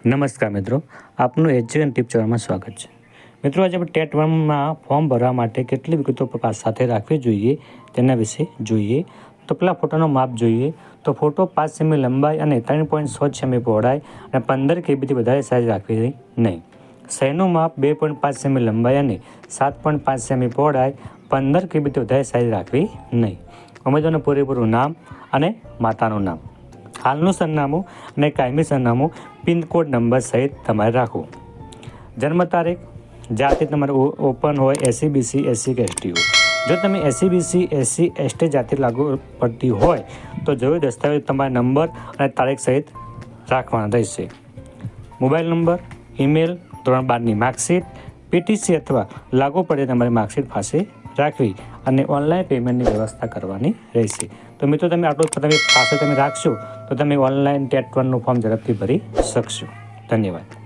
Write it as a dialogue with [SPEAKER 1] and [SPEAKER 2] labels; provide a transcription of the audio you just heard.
[SPEAKER 1] નમસ્કાર મિત્રો, આપનું એજ્યુકેશન ટીપ ચેનલમાં સ્વાગત છે. મિત્રો, આજે આપણે ટેટ 1માં ફોર્મ ભરવા માટે કેટલી વિગતો સાથે રાખવી જોઈએ તેના વિશે જોઈએ. તો પેલા ફોટોનો માપ જોઈએ. તો ફોટો 5 સેમી લંબાઈ અને 3.6 સેમી પહોળાઈ અને 15 કેબીથી વધારે સાઇઝ રાખવી નહીં. સહીનું માપ 2.5 સેમી લંબાઈ અને 7.5 સેમી પહોળાઈ, 15 કેબીથી વધારે સાઇઝ રાખવી નહીં. ઉમેદવારનું પૂરેપૂરું નામ અને માતાનું નામ, હાલનું સરનામું અને કાયમી સરનામું, પિનકોડ નંબર સહિત તમારે રાખવું. જન્મ તારીખ, જાતિ તમારે ઓપન હોય, SC BC SC કે ST હોય. જો તમે SC BC SC ST જાતિ લાગુ પડતી હોય તો જરૂરી દસ્તાવેજ તમારા નંબર અને તારીખ સહિત રાખવાના રહેશે. મોબાઈલ નંબર, ઈમેલ, ધોરણ 12ની માર્કશીટ, PTC અથવા લાગુ પડે તમારી માર્કશીટ પાસે રાખવી અને ઓનલાઈન પેમેન્ટની વ્યવસ્થા કરવાની રહેશે. તો મિત્રો, તમે આટલું પાસે રાખશો તો તમે ઓનલાઈન ટેટ 1નું ફોર્મ ઝડપથી ભરી શકશો. ધન્યવાદ.